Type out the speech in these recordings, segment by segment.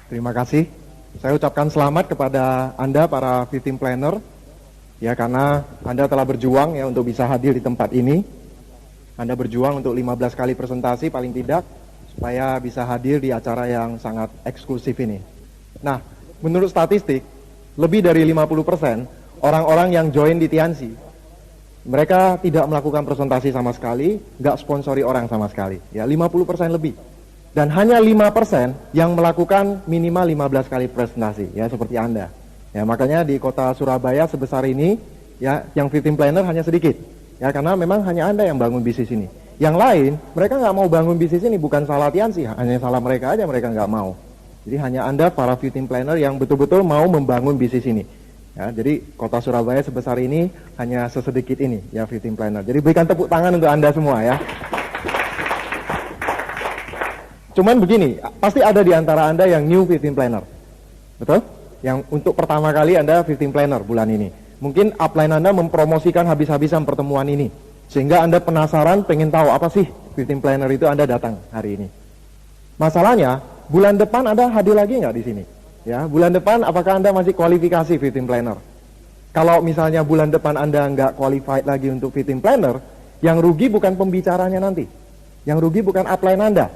Terima kasih. Saya ucapkan selamat kepada Anda para victim planner, ya, karena Anda telah berjuang ya untuk bisa hadir di tempat ini. Anda berjuang untuk 15 kali presentasi paling tidak, supaya bisa hadir di acara yang sangat eksklusif ini. Nah, menurut statistik, lebih dari 50% orang-orang yang join di Tianxi, mereka tidak melakukan presentasi sama sekali, nggak sponsori orang sama sekali. Ya, 50% lebih. Dan hanya 5% yang melakukan minimal 15 kali presentasi, ya, seperti Anda. Ya, makanya di kota Surabaya sebesar ini, ya, yang victim planner hanya sedikit. Ya, karena memang hanya Anda yang bangun bisnis ini. Yang lain, mereka nggak mau bangun bisnis ini, bukan salah Tianxi, hanya salah mereka aja, mereka nggak mau. Jadi hanya Anda para victim planner yang betul-betul mau membangun bisnis ini. Ya, jadi kota Surabaya sebesar ini hanya sesedikit ini, ya, victim planner. Jadi berikan tepuk tangan untuk Anda semua, ya. Cuman begini, pasti ada di antara Anda yang new victim planner, betul? Yang untuk pertama kali Anda victim planner bulan ini. Mungkin upline Anda mempromosikan habis-habisan pertemuan ini, sehingga Anda penasaran, pengen tahu apa sih victim planner itu, Anda datang hari ini. Masalahnya, bulan depan Anda hadir lagi nggak di sini? Ya, bulan depan apakah Anda masih kualifikasi victim planner? Kalau misalnya bulan depan Anda nggak qualified lagi untuk victim planner, yang rugi bukan pembicaranya nanti, yang rugi bukan upline Anda,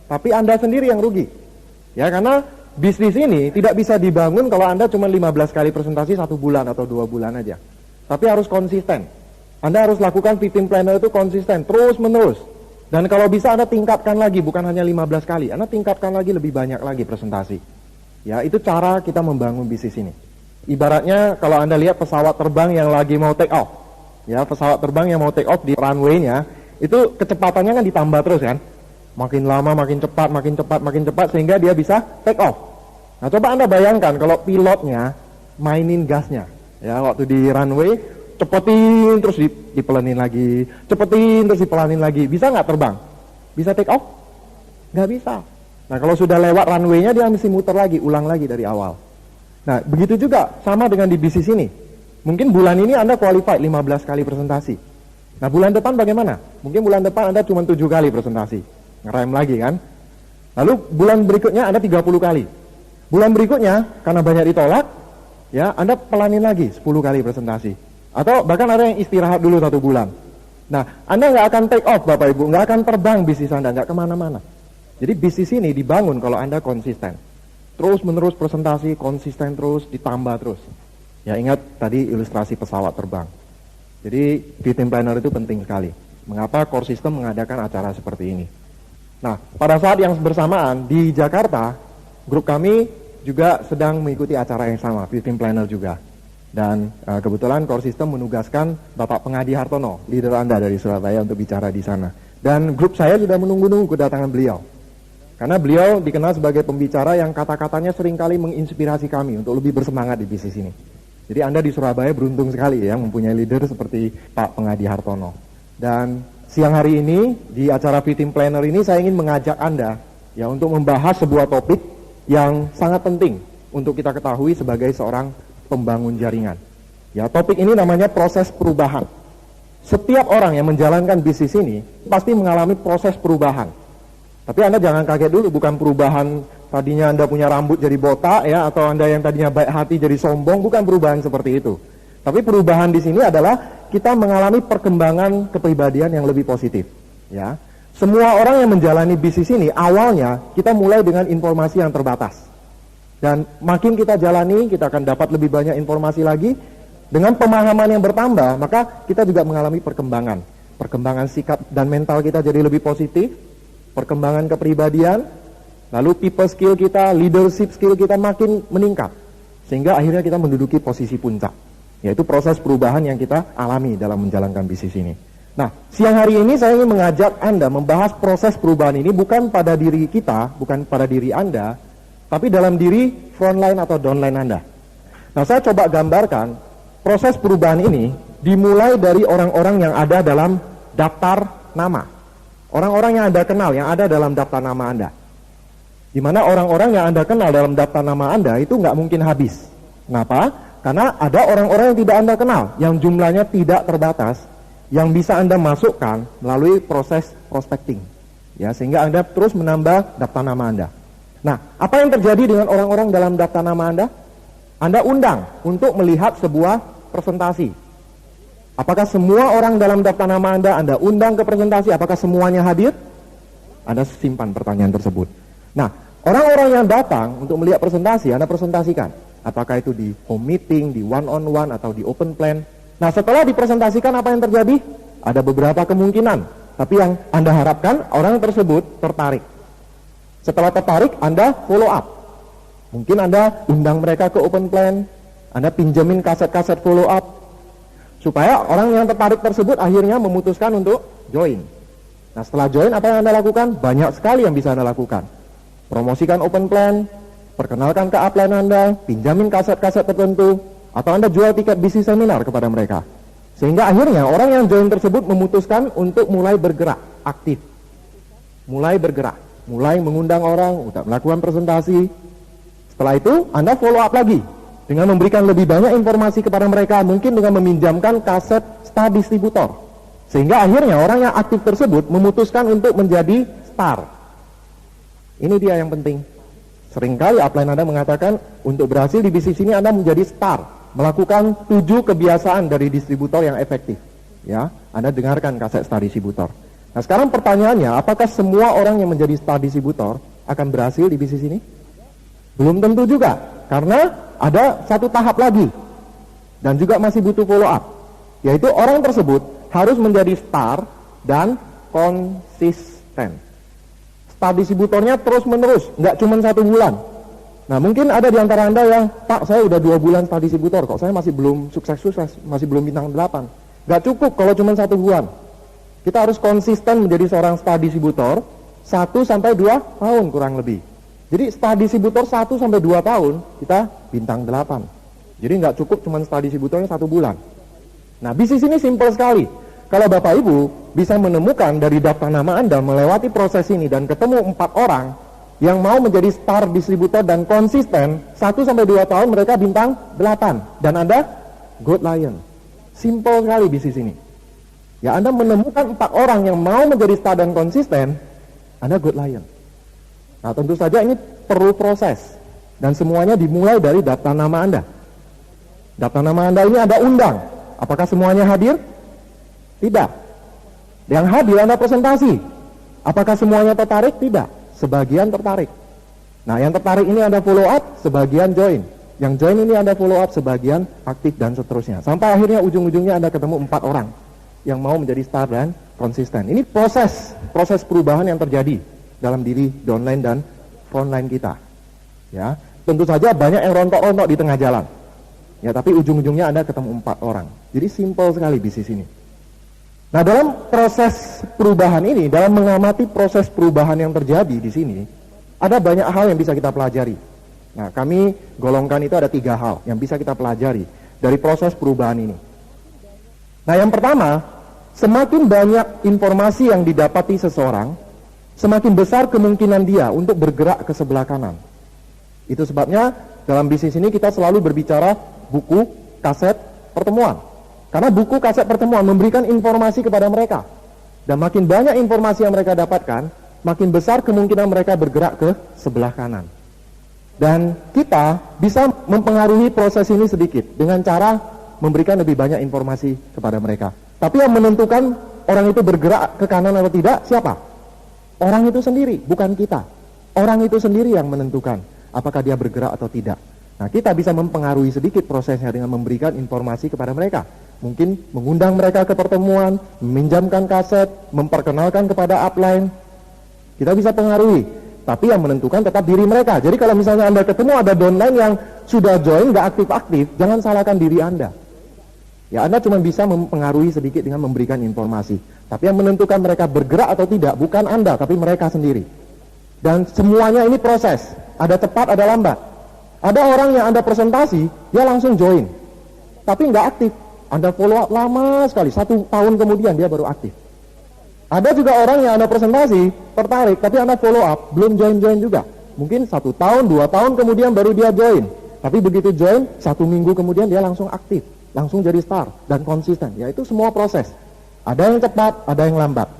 tapi Anda sendiri yang rugi. Ya, karena bisnis ini tidak bisa dibangun kalau Anda cuma 15 kali presentasi 1 bulan atau 2 bulan aja. Tapi harus konsisten. Anda harus lakukan victim planner itu konsisten, terus menerus. Dan kalau bisa Anda tingkatkan lagi, bukan hanya 15 kali, Anda tingkatkan lagi lebih banyak lagi presentasi. Ya, itu cara kita membangun bisnis ini. Ibaratnya kalau Anda lihat pesawat terbang yang lagi mau take off. Ya, pesawat terbang yang mau take off di runway-nya, itu kecepatannya kan ditambah terus kan. Makin lama makin cepat sehingga dia bisa take off. Nah, coba Anda bayangkan kalau pilotnya mainin gasnya, ya, waktu di runway cepetin terus dipelanin lagi, cepetin terus dipelanin lagi, bisa nggak terbang? Bisa take off? Nggak bisa. Nah, kalau sudah lewat runway-nya dia mesti muter lagi, ulang lagi dari awal. Nah, begitu juga sama dengan di bisnis ini. Mungkin bulan ini Anda qualified 15 kali presentasi. Nah, bulan depan bagaimana? Mungkin bulan depan Anda cuma 7 kali presentasi. Ngerem lagi kan. Lalu bulan berikutnya Anda 30 kali. Bulan berikutnya karena banyak ditolak, ya, Anda pelanin lagi 10 kali presentasi. Atau bahkan ada yang istirahat dulu 1 bulan. Nah, Anda nggak akan take off Bapak Ibu, nggak akan terbang bisnis Anda, nggak kemana-mana. Jadi bisnis ini dibangun kalau Anda konsisten. Terus menerus presentasi, konsisten terus, ditambah terus. Ya, ingat tadi ilustrasi pesawat terbang. Jadi victim planner itu penting sekali. Mengapa Core System mengadakan acara seperti ini? Nah, pada saat yang bersamaan di Jakarta, grup kami juga sedang mengikuti acara yang sama, victim planner juga. Dan kebetulan Core System menugaskan Bapak Pengadi Hartono, leader Anda dari Surabaya, untuk bicara di sana. Dan grup saya sudah menunggu-nunggu kedatangan beliau. Karena beliau dikenal sebagai pembicara yang kata-katanya seringkali menginspirasi kami untuk lebih bersemangat di bisnis ini. Jadi Anda di Surabaya beruntung sekali ya, mempunyai leader seperti Pak Pengadi Hartono. Dan siang hari ini di acara victim planner ini saya ingin mengajak Anda ya untuk membahas sebuah topik yang sangat penting untuk kita ketahui sebagai seorang pembangun jaringan. Ya, topik ini namanya proses perubahan. Setiap orang yang menjalankan bisnis ini pasti mengalami proses perubahan. Tapi Anda jangan kaget dulu, bukan perubahan tadinya Anda punya rambut jadi botak ya, atau Anda yang tadinya baik hati jadi sombong, bukan perubahan seperti itu. Tapi perubahan di sini adalah kita mengalami perkembangan kepribadian yang lebih positif. Ya, semua orang yang menjalani bisnis ini awalnya kita mulai dengan informasi yang terbatas. Dan makin kita jalani, kita akan dapat lebih banyak informasi lagi. Dengan pemahaman yang bertambah, maka kita juga mengalami perkembangan. Perkembangan sikap dan mental kita jadi lebih positif. Perkembangan kepribadian. Lalu people skill kita, leadership skill kita makin meningkat. Sehingga akhirnya kita menduduki posisi puncak. Yaitu proses perubahan yang kita alami dalam menjalankan bisnis ini. Nah, siang hari ini saya ingin mengajak Anda membahas proses perubahan ini bukan pada diri kita, bukan pada diri Anda, tapi dalam diri frontline atau downline Anda. Nah, saya coba gambarkan proses perubahan ini dimulai dari orang-orang yang ada dalam daftar nama. Orang-orang yang Anda kenal, yang ada dalam daftar nama Anda. Di mana orang-orang yang Anda kenal dalam daftar nama Anda itu nggak mungkin habis. Kenapa? Karena ada orang-orang yang tidak Anda kenal, yang jumlahnya tidak terbatas, yang bisa Anda masukkan melalui proses prospecting. Ya, sehingga Anda terus menambah daftar nama Anda. Nah, apa yang terjadi dengan orang-orang dalam daftar nama Anda? Anda undang untuk melihat sebuah presentasi. Apakah semua orang dalam daftar nama Anda undang ke presentasi? Apakah semuanya hadir? Anda simpan pertanyaan tersebut. Nah, orang-orang yang datang untuk melihat presentasi, Anda presentasikan. Apakah itu di home meeting, di one-on-one, atau di open plan. Nah, setelah dipresentasikan apa yang terjadi? Ada beberapa kemungkinan. Tapi yang Anda harapkan, orang tersebut tertarik. Setelah tertarik, Anda follow up. Mungkin Anda undang mereka ke open plan, Anda pinjemin kaset-kaset follow up, supaya orang yang tertarik tersebut akhirnya memutuskan untuk join. Nah, setelah join, apa yang Anda lakukan? Banyak sekali yang bisa Anda lakukan. Promosikan open plan, perkenalkan ke upline Anda, pinjamin kaset-kaset tertentu, atau Anda jual tiket bisnis seminar kepada mereka. Sehingga akhirnya orang yang join tersebut memutuskan untuk mulai bergerak, aktif. Mulai bergerak, mulai mengundang orang, untuk melakukan presentasi. Setelah itu, Anda follow up lagi dengan memberikan lebih banyak informasi kepada mereka, mungkin dengan meminjamkan kaset star distributor. Sehingga akhirnya orang yang aktif tersebut memutuskan untuk menjadi star. Ini dia yang penting. Seringkali upline Anda mengatakan, untuk berhasil di bisnis ini Anda menjadi star, melakukan 7 kebiasaan dari distributor yang efektif. Ya, Anda dengarkan kaset star distributor. Nah, sekarang pertanyaannya, apakah semua orang yang menjadi star distributor akan berhasil di bisnis ini? Belum tentu juga, karena ada satu tahap lagi dan juga masih butuh follow up, yaitu orang tersebut harus menjadi star dan konsisten. Star distributornya terus menerus, nggak cuma 1 bulan. Nah, mungkin ada di antara Anda yang, Pak, saya udah 2 bulan star distributor, kok saya masih belum sukses-sukses, masih belum bintang 8. Nggak cukup kalau cuma 1 bulan. Kita harus konsisten menjadi seorang star distributor 1-2 tahun kurang lebih. Jadi star distributor 1-2 tahun, kita bintang 8. Jadi nggak cukup cuma star distributornya 1 bulan. Nah, bisnis ini simpel sekali. Kalau Bapak Ibu bisa menemukan dari daftar nama Anda, melewati proses ini dan ketemu 4 orang yang mau menjadi star distributor dan konsisten, 1-2 tahun mereka bintang 8. Dan Anda Gold Lion. Simpel sekali bisnis ini. Ya, Anda menemukan 4 orang yang mau menjadi star dan konsisten, Anda Gold Lion. Nah, tentu saja ini perlu proses. Dan semuanya dimulai dari daftar nama Anda. Daftar nama Anda ini Anda undang. Apakah semuanya hadir? Tidak. Yang hadir Anda presentasi. Apakah semuanya tertarik? Tidak. Sebagian tertarik. Nah, yang tertarik ini Anda follow up, sebagian join. Yang join ini Anda follow up, sebagian aktif dan seterusnya. Sampai akhirnya ujung-ujungnya Anda ketemu 4 orang yang mau menjadi star dan konsisten. Ini proses perubahan yang terjadi dalam diri downline dan frontline kita. Ya, tentu saja banyak yang rontok-rontok di tengah jalan. Ya, tapi ujung-ujungnya Anda ketemu 4 orang. Jadi simpel sekali bisnis ini. Nah, dalam proses perubahan ini, dalam mengamati proses perubahan yang terjadi di sini, ada banyak hal yang bisa kita pelajari. Nah, kami golongkan itu ada 3 hal yang bisa kita pelajari dari proses perubahan ini. Nah, yang pertama, semakin banyak informasi yang didapati seseorang, semakin besar kemungkinan dia untuk bergerak ke sebelah kanan. Itu sebabnya dalam bisnis ini kita selalu berbicara buku, kaset, pertemuan. Karena buku, kaset, pertemuan memberikan informasi kepada mereka. Dan makin banyak informasi yang mereka dapatkan, makin besar kemungkinan mereka bergerak ke sebelah kanan. Dan kita bisa mempengaruhi proses ini sedikit dengan cara memberikan lebih banyak informasi kepada mereka. Tapi yang menentukan orang itu bergerak ke kanan atau tidak, siapa? Orang itu sendiri, bukan kita. Orang itu sendiri yang menentukan apakah dia bergerak atau tidak. Nah, kita bisa mempengaruhi sedikit prosesnya dengan memberikan informasi kepada mereka. Mungkin mengundang mereka ke pertemuan, meminjamkan kaset, memperkenalkan kepada upline. Kita bisa pengaruhi, tapi yang menentukan tetap diri mereka. Jadi kalau misalnya Anda ketemu ada downline yang sudah join, nggak aktif-aktif, jangan salahkan diri Anda. Ya, Anda cuma bisa mempengaruhi sedikit dengan memberikan informasi. Tapi yang menentukan mereka bergerak atau tidak bukan Anda, tapi mereka sendiri. Dan semuanya ini proses. Ada cepat, ada lambat. Ada orang yang Anda presentasi, dia langsung join. Tapi nggak aktif. Anda follow up lama sekali, 1 tahun kemudian dia baru aktif. Ada juga orang yang Anda presentasi, tertarik, tapi Anda follow up, belum join-join juga. Mungkin 1 tahun, 2 tahun kemudian baru dia join. Tapi begitu join, 1 minggu kemudian dia langsung aktif. Langsung jadi star dan konsisten. Ya, itu semua proses. Ada yang cepat, ada yang lambat.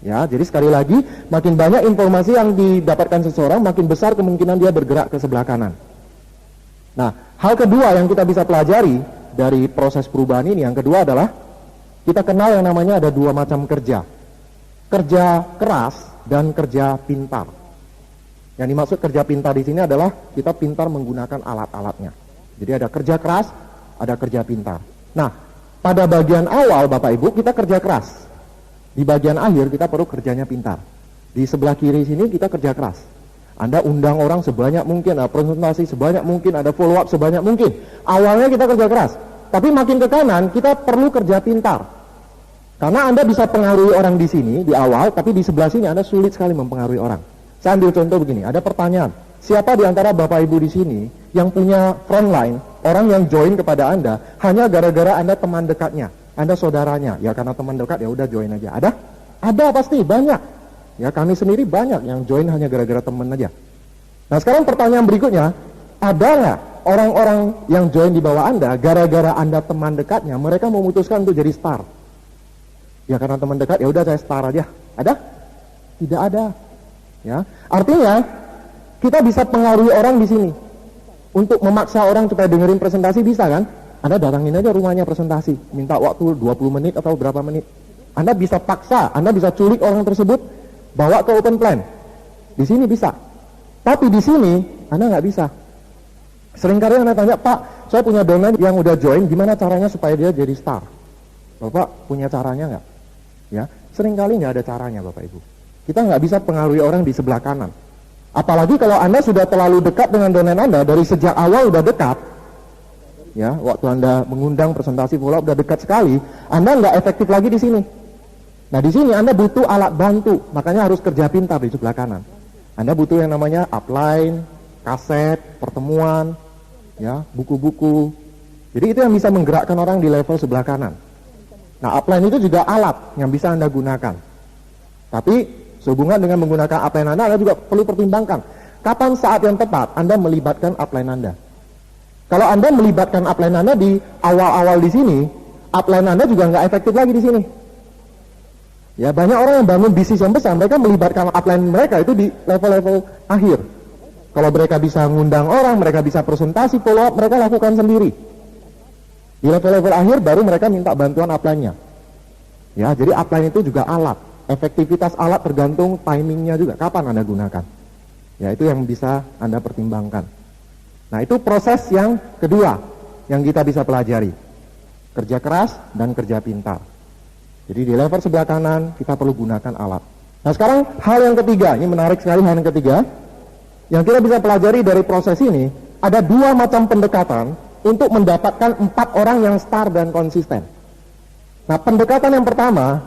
Ya, jadi sekali lagi, makin banyak informasi yang didapatkan seseorang, makin besar kemungkinan dia bergerak ke sebelah kanan. Nah, hal kedua yang kita bisa pelajari dari proses perubahan ini, yang kedua adalah kita kenal yang namanya ada dua macam kerja. Kerja keras dan kerja pintar. Yang dimaksud kerja pintar di sini adalah kita pintar menggunakan alat-alatnya. Jadi ada kerja keras, ada kerja pintar. Nah, pada bagian awal Bapak Ibu kita kerja keras. Di bagian akhir kita perlu kerjanya pintar. Di sebelah kiri sini kita kerja keras. Anda undang orang sebanyak mungkin, ada presentasi sebanyak mungkin, ada follow up sebanyak mungkin. Awalnya kita kerja keras, tapi makin ke kanan kita perlu kerja pintar. Karena Anda bisa pengaruhi orang di sini di awal, tapi di sebelah sini Anda sulit sekali mempengaruhi orang. Saya ambil contoh begini, ada pertanyaan. Siapa di antara Bapak Ibu di sini yang punya frontline, orang yang join kepada Anda hanya gara-gara Anda teman dekatnya? Anda saudaranya, ya karena teman dekat ya udah join aja. Ada? Ada pasti, banyak. Ya kami sendiri banyak yang join hanya gara-gara teman aja. Nah sekarang pertanyaan berikutnya, ada nggak orang-orang yang join di bawah Anda gara-gara Anda teman dekatnya, mereka memutuskan untuk jadi star? Ya karena teman dekat ya udah saya star aja. Ada? Tidak ada. Ya, artinya kita bisa pengaruhi orang di sini untuk memaksa orang supaya dengerin presentasi bisa kan? Anda datangin aja rumahnya presentasi, minta waktu 20 menit atau berapa menit. Anda bisa paksa, Anda bisa culik orang tersebut, bawa ke open plan. Di sini bisa. Tapi di sini Anda nggak bisa. Seringkali Anda tanya, Pak, saya punya domain yang udah join, gimana caranya supaya dia jadi star? Bapak punya caranya nggak? Ya, seringkali nggak ada caranya Bapak Ibu. Kita nggak bisa pengaruhi orang di sebelah kanan. Apalagi kalau Anda sudah terlalu dekat dengan domain Anda, dari sejak awal udah dekat, ya, waktu Anda mengundang presentasi follow up udah dekat sekali, Anda nggak efektif lagi di sini. Nah di sini Anda butuh alat bantu, makanya harus kerja pintar di sebelah kanan. Anda butuh yang namanya upline, kaset, pertemuan, ya, buku-buku. Jadi itu yang bisa menggerakkan orang di level sebelah kanan. Nah upline itu juga alat yang bisa Anda gunakan. Tapi sehubungan dengan menggunakan upline Anda juga perlu pertimbangkan kapan saat yang tepat Anda melibatkan upline Anda. Kalau Anda melibatkan upline Anda di awal-awal di sini, upline Anda juga nggak efektif lagi di sini. Ya, banyak orang yang bangun bisnis yang besar, mereka melibatkan upline mereka itu di level-level akhir. Kalau mereka bisa ngundang orang, mereka bisa presentasi, follow up, mereka lakukan sendiri. Di level-level akhir baru mereka minta bantuan upline-nya. Ya, jadi upline itu juga alat. Efektivitas alat tergantung timingnya juga, kapan Anda gunakan. Ya, itu yang bisa Anda pertimbangkan. Nah itu proses yang kedua yang kita bisa pelajari. Kerja keras dan kerja pintar. Jadi di level sebelah kanan kita perlu gunakan alat. Nah sekarang hal yang ketiga, ini menarik sekali hal yang ketiga. Yang kita bisa pelajari dari proses ini, ada dua macam pendekatan untuk mendapatkan 4 orang yang star dan konsisten. Nah pendekatan yang pertama,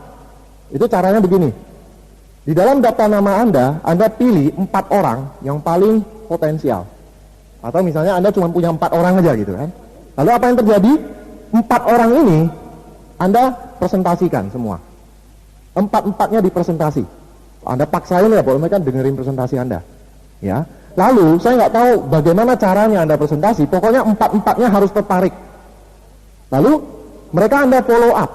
itu caranya begini. Di dalam daftar nama Anda pilih 4 orang yang paling potensial. Atau misalnya Anda cuma punya 4 orang aja gitu kan. Lalu apa yang terjadi? 4 orang ini Anda presentasikan semua. 4-4-nya dipresentasi. Anda paksain ya, pokoknya kan dengerin presentasi Anda. Ya. Lalu saya nggak tahu bagaimana caranya Anda presentasi. Pokoknya 4-4-nya harus tertarik. Lalu mereka Anda follow up.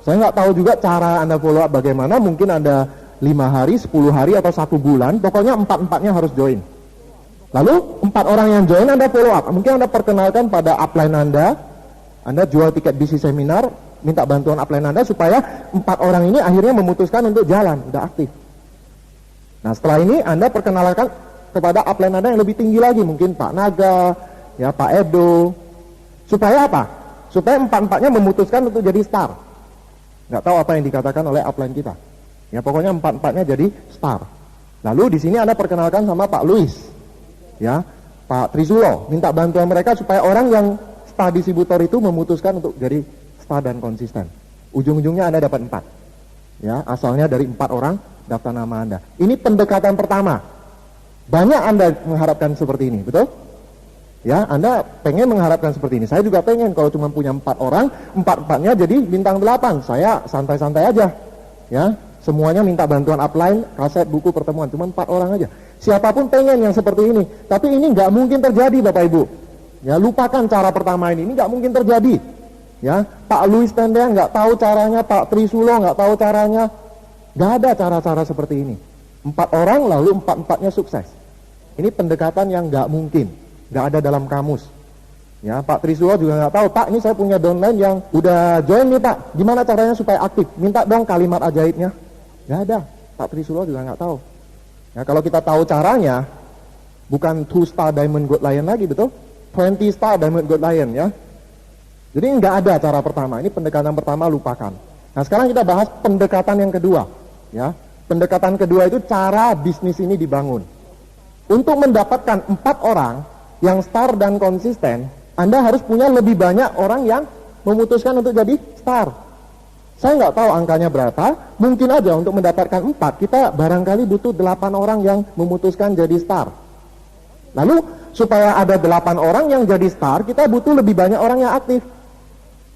Saya nggak tahu juga cara Anda follow up bagaimana. Mungkin Anda 5 hari, 10 hari atau 1 bulan. Pokoknya 4-4-nya harus join. Lalu 4 orang yang join Anda follow up. Mungkin Anda perkenalkan pada upline Anda jual tiket bisnis seminar, minta bantuan upline Anda supaya 4 orang ini akhirnya memutuskan untuk jalan, udah aktif. Nah setelah ini Anda perkenalkan kepada upline Anda yang lebih tinggi lagi, mungkin Pak Naga, ya Pak Edo. Supaya apa? Supaya 4-4-nya memutuskan untuk jadi star. Nggak tahu apa yang dikatakan oleh upline kita. Ya pokoknya 4-4-nya jadi star. Lalu di sini Anda perkenalkan sama Pak Luis. Ya, Pak Trisulo, minta bantuan mereka supaya orang yang star distributor itu memutuskan untuk jadi star dan konsisten. Ujung-ujungnya Anda dapat 4. Ya, asalnya dari 4 orang daftar nama Anda. Ini pendekatan pertama. Banyak Anda mengharapkan seperti ini, betul? Ya, Anda pengen mengharapkan seperti ini. Saya juga pengen kalau cuma punya 4 orang, 4-4-nya jadi bintang 8. Saya santai-santai aja. Ya, semuanya minta bantuan upline, kaset, buku, pertemuan, cuma 4 orang aja. Siapapun pengen yang seperti ini, tapi ini nggak mungkin terjadi Bapak Ibu. Ya lupakan cara pertama ini nggak mungkin terjadi. Ya Pak Luis Tendea nggak tahu caranya, Pak Trisulo nggak tahu caranya, Nggak ada cara-cara seperti ini. 4 orang lalu 4-4-nya sukses. Ini pendekatan yang nggak mungkin, nggak ada dalam kamus. Ya, Pak Trisulo juga nggak tahu, Pak ini saya punya downline yang udah join nih Pak, gimana caranya supaya aktif? Minta dong kalimat ajaibnya. Nggak ada, Pak Trisulo juga nggak tahu. Ya, kalau kita tahu caranya, bukan 2 star diamond gold lion lagi, betul? 20 star diamond gold lion ya. Jadi nggak ada cara pertama, ini pendekatan pertama lupakan. Nah sekarang kita bahas pendekatan yang kedua. Ya, pendekatan kedua itu cara bisnis ini dibangun. Untuk mendapatkan 4 orang yang star dan konsisten, Anda harus punya lebih banyak orang yang memutuskan untuk jadi star. Saya nggak tahu angkanya berapa, mungkin aja untuk mendapatkan 4, kita barangkali butuh 8 orang yang memutuskan jadi star. Lalu, supaya ada 8 orang yang jadi star, kita butuh lebih banyak orang yang aktif.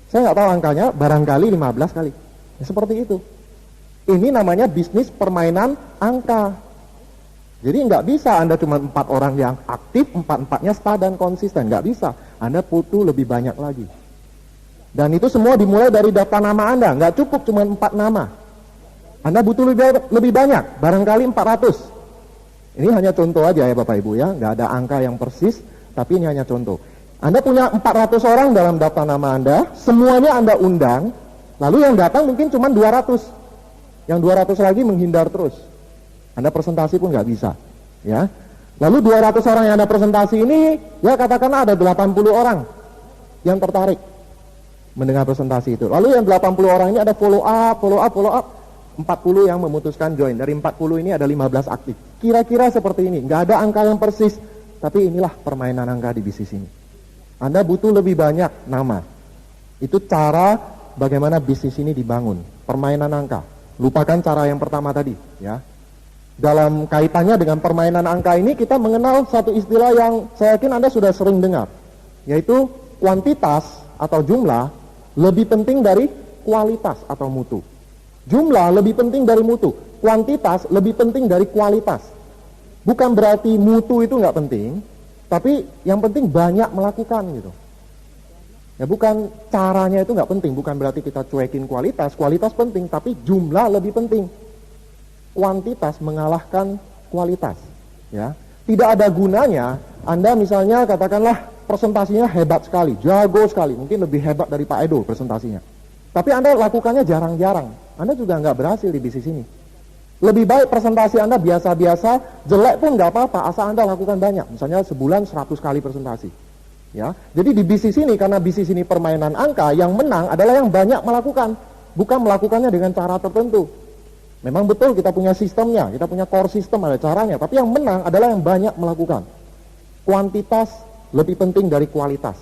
Saya nggak tahu angkanya, barangkali 15 kali. Ya, seperti itu. Ini namanya bisnis permainan angka. Jadi nggak bisa Anda cuma 4 orang yang aktif, 4-4-nya star dan konsisten. Nggak bisa. Anda butuh lebih banyak lagi. Dan itu semua dimulai dari daftar nama Anda. Nggak cukup cuma 4 nama. Anda butuh lebih banyak. Barangkali 400. Ini hanya contoh aja ya Bapak Ibu ya. Nggak ada angka yang persis. Tapi ini hanya contoh. Anda punya 400 orang dalam daftar nama Anda. Semuanya Anda undang. Lalu yang datang mungkin cuma 200. Yang 200 lagi menghindar terus. Anda presentasi pun nggak bisa, ya. Lalu 200 orang yang Anda presentasi ini, ya katakanlah ada 80 orang yang tertarik mendengar presentasi itu. Lalu yang 80 orang ini ada follow up, 40 yang memutuskan join. Dari 40 ini ada 15 aktif. Kira-kira seperti ini, nggak ada angka yang persis, tapi inilah permainan angka di bisnis ini. Anda butuh lebih banyak nama. Itu cara bagaimana bisnis ini dibangun, permainan angka. Lupakan cara yang pertama tadi, ya. Dalam kaitannya dengan permainan angka ini kita mengenal satu istilah yang saya yakin Anda sudah sering dengar, yaitu kuantitas atau jumlah lebih penting dari kualitas atau mutu. Jumlah lebih penting dari mutu, kuantitas lebih penting dari kualitas. Bukan berarti mutu itu nggak penting, tapi yang penting banyak melakukan gitu. Ya bukan caranya itu nggak penting, bukan berarti kita cuekin kualitas penting, tapi jumlah lebih penting. Kuantitas mengalahkan kualitas, ya. Tidak ada gunanya Anda misalnya katakanlah presentasinya hebat sekali, jago sekali, mungkin lebih hebat dari Pak Edo presentasinya. Tapi Anda lakukannya jarang-jarang, Anda juga nggak berhasil di bisnis ini. Lebih baik presentasi Anda biasa-biasa, jelek pun nggak apa-apa, asal Anda lakukan banyak. Misalnya sebulan 100 kali presentasi, ya. Jadi di bisnis ini, karena bisnis ini permainan angka, yang menang adalah yang banyak melakukan, bukan melakukannya dengan cara tertentu. Memang betul kita punya sistemnya, kita punya core system, ada caranya. Tapi yang menang adalah yang banyak melakukan. Kuantitas lebih penting dari kualitas.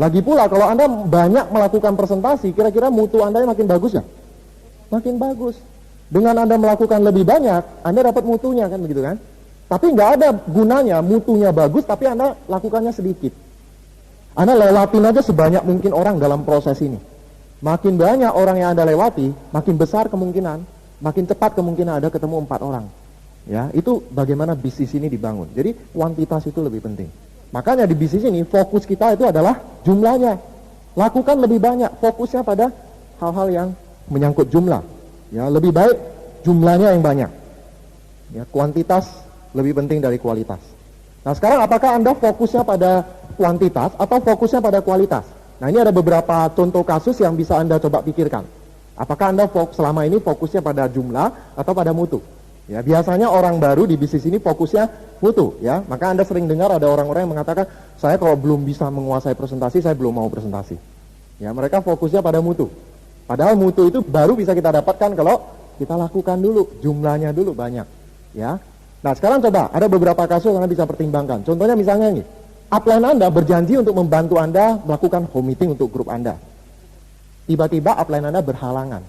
Lagi pula kalau Anda banyak melakukan presentasi, kira-kira mutu Anda makin bagus ya? Makin bagus. Dengan Anda melakukan lebih banyak, Anda dapat mutunya kan begitu kan? Tapi nggak ada gunanya mutunya bagus, tapi Anda lakukannya sedikit. Anda lewatin aja sebanyak mungkin orang dalam proses ini. Makin banyak orang yang Anda lewati, makin besar kemungkinan, makin cepat kemungkinan ada ketemu 4 orang. Ya, itu bagaimana bisnis ini dibangun. Jadi kuantitas itu lebih penting. Makanya di bisnis ini fokus kita itu adalah jumlahnya. Lakukan lebih banyak, fokusnya pada hal-hal yang menyangkut jumlah. Ya, lebih baik jumlahnya yang banyak. Ya, kuantitas lebih penting dari kualitas. Nah, sekarang apakah Anda fokusnya pada kuantitas atau fokusnya pada kualitas? Nah, ini ada beberapa contoh kasus yang bisa Anda coba pikirkan. Apakah Anda selama ini fokusnya pada jumlah atau pada mutu? Ya, biasanya orang baru di bisnis ini fokusnya mutu, ya. Maka Anda sering dengar ada orang-orang yang mengatakan, saya kalau belum bisa menguasai presentasi, saya belum mau presentasi. Ya, mereka fokusnya pada mutu. Padahal mutu itu baru bisa kita dapatkan kalau kita lakukan dulu, jumlahnya dulu banyak, ya. Nah, sekarang coba, ada beberapa kasus yang Anda bisa pertimbangkan. Contohnya misalnya ini, upline Anda berjanji untuk membantu Anda melakukan home meeting untuk grup Anda. Tiba-tiba upline Anda berhalangan.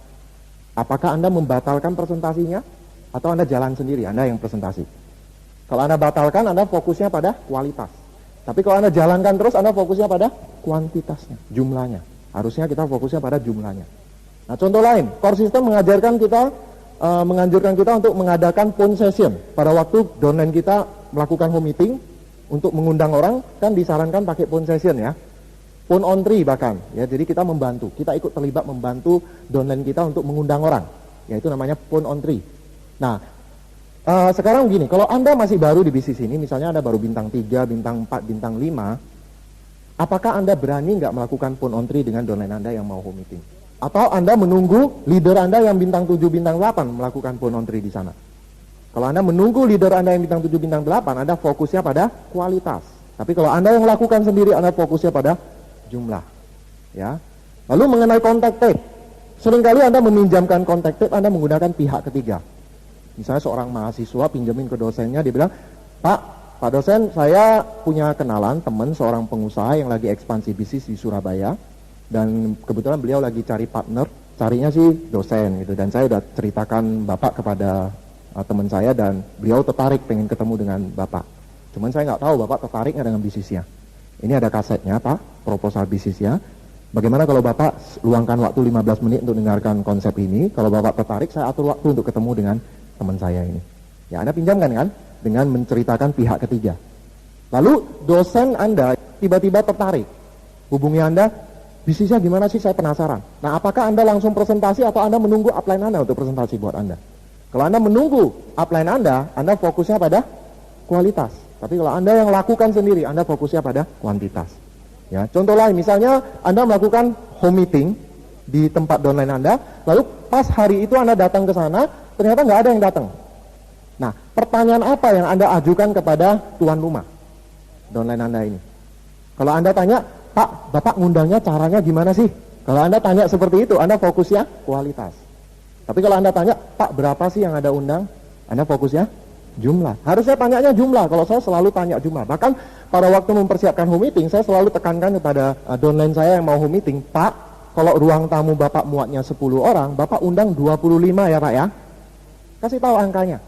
Apakah Anda membatalkan presentasinya? Atau Anda jalan sendiri, Anda yang presentasi? Kalau Anda batalkan, Anda fokusnya pada kualitas. Tapi kalau Anda jalankan terus, Anda fokusnya pada kuantitasnya, jumlahnya. Harusnya kita fokusnya pada jumlahnya. Nah, contoh lain, core system mengajarkan kita, menganjurkan kita untuk mengadakan phone session. Pada waktu downline kita melakukan home meeting, untuk mengundang orang, kan disarankan pakai phone session ya. Phone on tree bahkan, ya, jadi kita membantu, kita ikut terlibat membantu downline kita untuk mengundang orang, yaitu namanya phone on tree. Nah, sekarang gini, kalau Anda masih baru di bisnis ini, misalnya Anda baru bintang 3, bintang 4, bintang 5, apakah Anda berani nggak melakukan phone on tree dengan downline Anda yang mau home meeting? Atau Anda menunggu leader Anda yang bintang 7, bintang 8 melakukan phone on tree di sana? Kalau Anda menunggu leader Anda yang bintang 7, bintang 8, Anda fokusnya pada kualitas. Tapi kalau Anda yang lakukan sendiri, Anda fokusnya pada jumlah. Ya. Lalu mengenai contact tape, seringkali Anda meminjamkan contact tape, Anda menggunakan pihak ketiga. Misalnya seorang mahasiswa pinjemin ke dosennya, dia bilang, Pak dosen, saya punya kenalan teman seorang pengusaha yang lagi ekspansi bisnis di Surabaya, dan kebetulan beliau lagi cari partner, carinya sih dosen gitu, dan saya udah ceritakan Bapak kepada teman saya, dan beliau tertarik pengen ketemu dengan Bapak. Cuman saya nggak tahu Bapak tertariknya dengan bisnisnya. Ini ada kasetnya Pak, proposal bisnisnya. Bagaimana kalau Bapak luangkan waktu 15 menit untuk dengarkan konsep ini? Kalau Bapak tertarik, saya atur waktu untuk ketemu dengan teman saya ini. Ya, Anda pinjamkan kan? Dengan menceritakan pihak ketiga. Lalu dosen Anda tiba-tiba tertarik. Hubungi Anda, bisnisnya gimana sih? Saya penasaran. Nah, apakah Anda langsung presentasi atau Anda menunggu upline Anda untuk presentasi buat Anda? Kalau Anda menunggu upline Anda fokusnya pada kualitas. Tapi kalau Anda yang lakukan sendiri, Anda fokusnya pada kuantitas. Ya, contoh lain, misalnya Anda melakukan home meeting di tempat downline Anda, lalu pas hari itu Anda datang ke sana, ternyata nggak ada yang datang. Nah, pertanyaan apa yang Anda ajukan kepada tuan rumah downline Anda ini? Kalau Anda tanya, Pak, Bapak ngundangnya caranya gimana sih? Kalau Anda tanya seperti itu, Anda fokusnya kualitas. Tapi kalau Anda tanya, Pak, berapa sih yang Anda undang? Anda fokusnya jumlah. Harusnya tanyanya jumlah. Kalau saya selalu tanya jumlah. Bahkan pada waktu mempersiapkan home meeting, saya selalu tekankan kepada downline saya yang mau home meeting, Pak, kalau ruang tamu Bapak muatnya 10 orang, Bapak undang 25 ya Pak ya. Kasih tahu angkanya.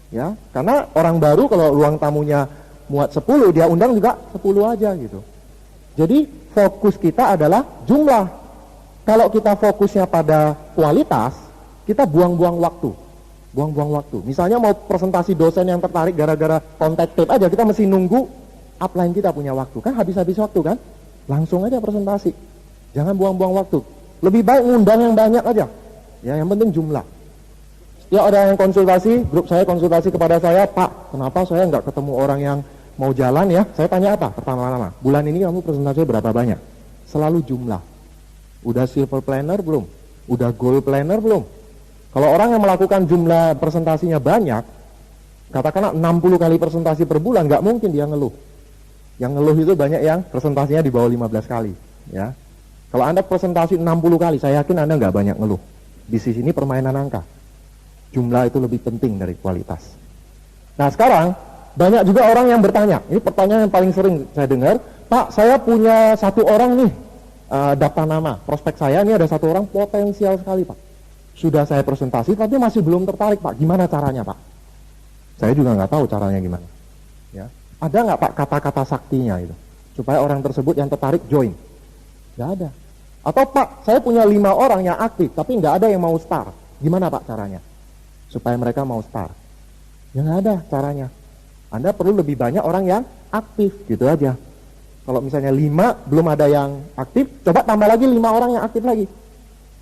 Ya, karena orang baru kalau ruang tamunya muat 10, dia undang juga 10 aja gitu. Jadi fokus kita adalah jumlah. Kalau kita fokusnya pada kualitas, kita buang-buang waktu. Buang-buang waktu. Misalnya mau presentasi dosen yang tertarik gara-gara contact tape aja, kita mesti nunggu upline kita punya waktu. Kan habis-habis waktu kan? Langsung aja presentasi. Jangan buang-buang waktu. Lebih baik ngundang yang banyak aja. Ya, yang penting jumlah. Ya, ada yang konsultasi, grup saya konsultasi kepada saya, Pak, kenapa saya nggak ketemu orang yang mau jalan ya? Saya tanya apa? Pertama-tama, bulan ini kamu presentasi berapa banyak? Selalu jumlah. Udah silver planner belum? Udah gold planner belum? Kalau orang yang melakukan jumlah presentasinya banyak, katakanlah 60 kali presentasi per bulan, nggak mungkin dia ngeluh. Yang ngeluh itu banyak yang presentasinya di bawah 15 kali. Ya. Kalau Anda presentasi 60 kali, saya yakin Anda nggak banyak ngeluh. Di sini permainan angka. Jumlah itu lebih penting dari kualitas. Nah sekarang, banyak juga orang yang bertanya, ini pertanyaan yang paling sering saya dengar, Pak, saya punya satu orang nih, daftar nama, prospek saya, ini ada satu orang potensial sekali Pak. Sudah saya presentasi, tapi masih belum tertarik Pak. Gimana caranya Pak? Saya juga nggak tahu caranya gimana. Ya. Ada nggak Pak kata-kata saktinya itu? Supaya orang tersebut yang tertarik join. Nggak ada. Atau Pak, saya punya 5 orang yang aktif, tapi nggak ada yang mau start. Gimana Pak caranya? Supaya mereka mau start. Ya nggak ada caranya. Anda perlu lebih banyak orang yang aktif, gitu aja. Kalau misalnya 5 belum ada yang aktif, coba tambah lagi 5 orang yang aktif lagi.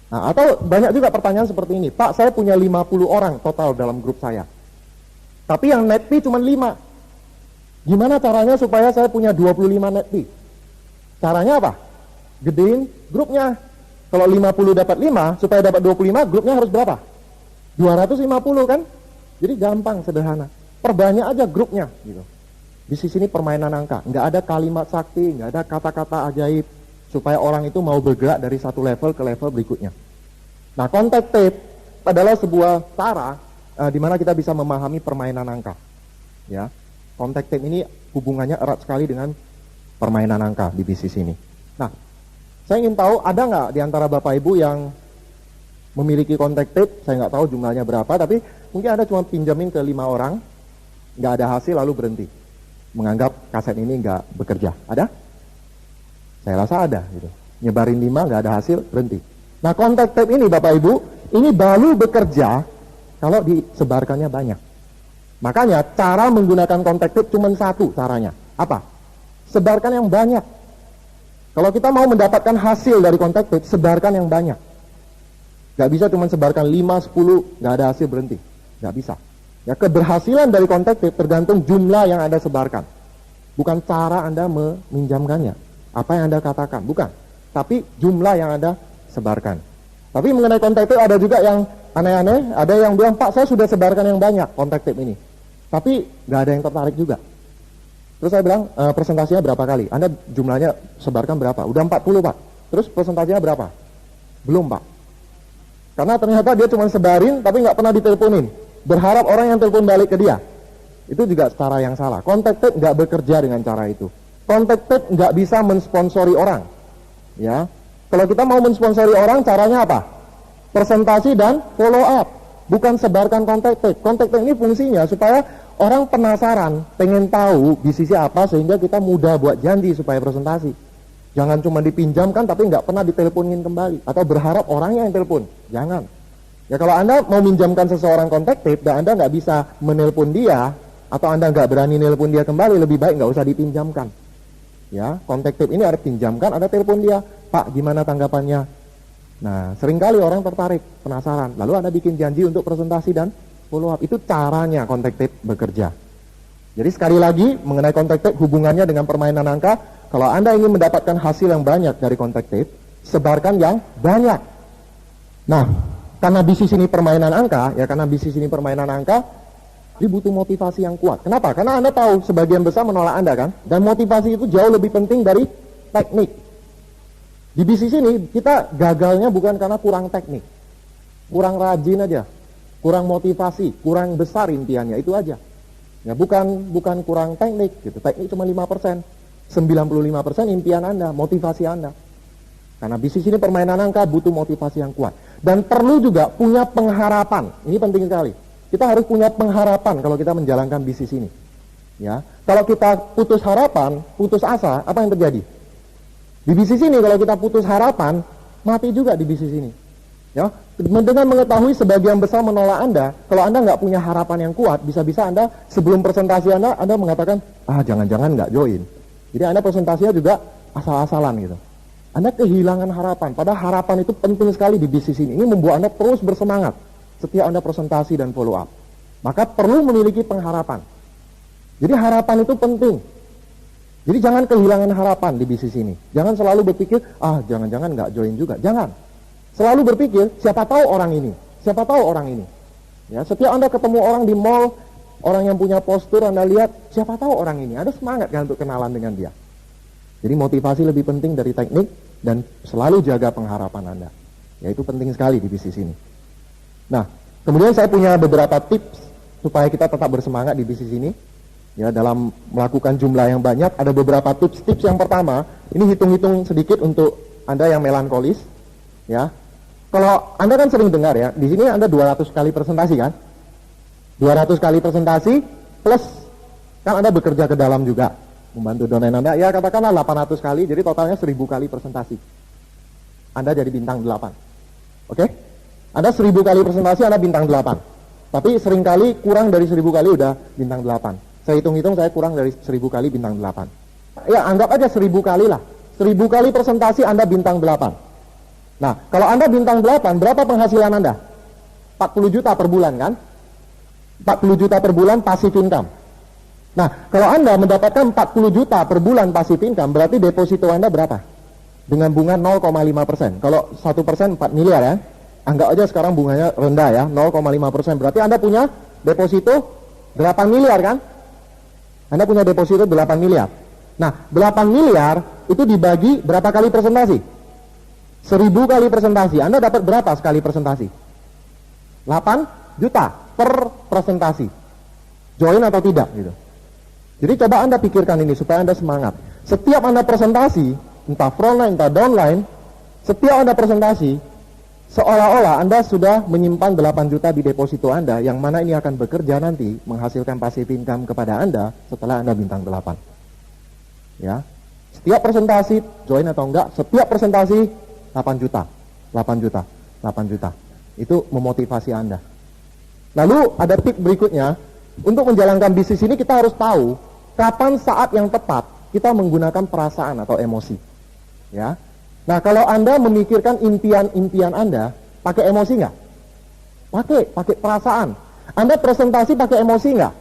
Nah, atau banyak juga pertanyaan seperti ini, Pak, saya punya 50 orang total dalam grup saya. Tapi yang net fee cuma 5. Gimana caranya supaya saya punya 25 net fee? Caranya apa? Gedein grupnya. Kalau 50 dapat 5, supaya dapat 25, grupnya harus berapa? 250 kan? Jadi gampang, sederhana. Perbanyak aja grupnya gitu. Di sini permainan angka, nggak ada kalimat sakti, nggak ada kata-kata ajaib supaya orang itu mau bergerak dari satu level ke level berikutnya. Nah, contact tape adalah sebuah cara di mana kita bisa memahami permainan angka. Ya, contact tape ini hubungannya erat sekali dengan permainan angka di bisnis ini. Nah, saya ingin tahu ada nggak di antara Bapak Ibu yang memiliki contact tape? Saya nggak tahu jumlahnya berapa, tapi mungkin Anda cuma pinjamin ke 5 orang, nggak ada hasil lalu berhenti. Menganggap kaset ini nggak bekerja. Ada? Saya rasa ada. Gitu. Nyebarin 5 nggak ada hasil, berhenti. Nah, contact tape ini Bapak Ibu, ini baru bekerja kalau disebarkannya banyak. Makanya cara menggunakan contact tape cuma satu caranya. Apa? Sebarkan yang banyak. Kalau kita mau mendapatkan hasil dari contact tape, sebarkan yang banyak. Nggak bisa cuma sebarkan 5, 10, nggak ada hasil berhenti. Nggak bisa. Ya, keberhasilan dari kontak tip tergantung jumlah yang Anda sebarkan. Bukan cara Anda meminjamkannya. Apa yang Anda katakan, bukan. Tapi jumlah yang Anda sebarkan. Tapi mengenai kontak tip ada juga yang aneh-aneh. Ada yang bilang, Pak, saya sudah sebarkan yang banyak kontak tip ini. Tapi nggak ada yang tertarik juga. Terus saya bilang, presentasinya berapa kali? Anda jumlahnya sebarkan berapa? Udah 40, Pak. Terus presentasinya berapa? Belum, Pak. Karena ternyata dia cuma sebarin, tapi nggak pernah diteleponin. Berharap orang yang telepon balik ke dia. Itu juga cara yang salah. Contact tape nggak bekerja dengan cara itu. Contact tape nggak bisa mensponsori orang. Ya, kalau kita mau mensponsori orang, caranya apa? Presentasi dan follow up. Bukan sebarkan contact tape. Contact tape ini fungsinya supaya orang penasaran, pengen tahu bisnisnya apa, sehingga kita mudah buat janji supaya presentasi. Jangan cuma dipinjamkan tapi nggak pernah diteleponin kembali. Atau berharap orangnya yang telepon. Jangan. Ya, kalau Anda mau minjamkan seseorang kontak tape dan Anda nggak bisa menelpon dia, atau Anda nggak berani nelpon dia kembali, lebih baik nggak usah dipinjamkan. Ya, kontak tape ini ada pinjamkan, ada telepon dia. Pak, gimana tanggapannya? Nah, seringkali orang tertarik, penasaran. Lalu Anda bikin janji untuk presentasi dan follow up. Itu caranya kontak tape bekerja. Jadi sekali lagi, mengenai kontak tape hubungannya dengan permainan angka. Kalau Anda ingin mendapatkan hasil yang banyak dari kontak tape, sebarkan yang banyak. Nah, karena bisnis ini permainan angka, jadi butuh motivasi yang kuat. Kenapa? Karena Anda tahu sebagian besar menolak Anda kan? Dan motivasi itu jauh lebih penting dari teknik. Di bisnis ini, kita gagalnya bukan karena kurang teknik. Kurang rajin aja. Kurang motivasi, kurang besar impiannya, itu aja. Ya, bukan kurang teknik gitu. Teknik cuma 5%. 95% impian Anda, motivasi Anda. Karena bisnis ini permainan angka, butuh motivasi yang kuat. Dan perlu juga punya pengharapan. Ini penting sekali. Kita harus punya pengharapan kalau kita menjalankan bisnis ini. Ya, kalau kita putus harapan, putus asa, apa yang terjadi? Di bisnis ini kalau kita putus harapan, mati juga di bisnis ini. Ya, dengan mengetahui sebagian besar menolak Anda, kalau Anda nggak punya harapan yang kuat, bisa-bisa Anda sebelum presentasi Anda mengatakan, jangan-jangan nggak join. Jadi Anda presentasinya juga asal-asalan gitu. Anda kehilangan harapan. Padahal harapan itu penting sekali di bisnis ini. Ini membuat Anda terus bersemangat setiap Anda presentasi dan follow up. Maka perlu memiliki pengharapan. Jadi harapan itu penting. Jadi jangan kehilangan harapan di bisnis ini. Jangan selalu berpikir, jangan-jangan nggak join juga. Jangan. Selalu berpikir, siapa tahu orang ini. Siapa tahu orang ini. Ya, setiap Anda ketemu orang di mall, orang yang punya postur, Anda lihat, siapa tahu orang ini. Ada semangat kan untuk kenalan dengan dia. Jadi motivasi lebih penting dari teknik dan selalu jaga pengharapan Anda. Ya, itu penting sekali di bisnis ini. Nah, kemudian saya punya beberapa tips supaya kita tetap bersemangat di bisnis ini. Ya, dalam melakukan jumlah yang banyak, ada beberapa tips. Yang pertama, ini hitung-hitung sedikit untuk Anda yang melankolis. Ya, kalau Anda kan sering dengar ya, di sini Anda 200 kali presentasi kan? 200 kali presentasi plus kan Anda bekerja ke dalam juga membantu domain Anda, ya katakanlah 800 kali, jadi totalnya 1000 kali presentasi. Anda jadi bintang 8. Oke? Anda 1000 kali presentasi, Anda bintang 8. Tapi seringkali kurang dari 1000 kali udah bintang 8. Saya hitung-hitung saya kurang dari 1000 kali bintang 8. Ya anggap aja 1000 kali lah. 1000 kali presentasi Anda bintang 8. Nah, kalau Anda bintang 8, berapa penghasilan Anda? 40 juta per bulan kan? 40 juta per bulan passive income. Nah, kalau Anda mendapatkan 40 juta per bulan passive income, berarti deposito Anda berapa? Dengan bunga 0,5%. Kalau 1% 4 miliar ya. Anggap aja sekarang bunganya rendah ya, 0,5%. Berarti Anda punya deposito 8 miliar kan? Anda punya deposito 8 miliar. Nah, 8 miliar itu dibagi berapa kali presentasi? 1000 kali presentasi. Anda dapat berapa sekali presentasi? 8 juta per presentasi. Join atau tidak gitu. Jadi coba Anda pikirkan ini supaya Anda semangat. Setiap Anda presentasi, entah frontline, entah downline, setiap Anda presentasi, seolah-olah Anda sudah menyimpan 8 juta di deposito Anda, yang mana ini akan bekerja nanti, menghasilkan passive income kepada Anda setelah Anda bintang 8. Ya. Setiap presentasi, join atau enggak, setiap presentasi 8 juta, 8 juta, 8 juta. Itu memotivasi Anda. Lalu ada tip berikutnya, untuk menjalankan bisnis ini kita harus tahu kapan saat yang tepat kita menggunakan perasaan atau emosi. Ya. Nah, kalau Anda memikirkan impian-impian Anda, Pakai emosi nggak? Pakai perasaan. Anda presentasi pakai emosi nggak?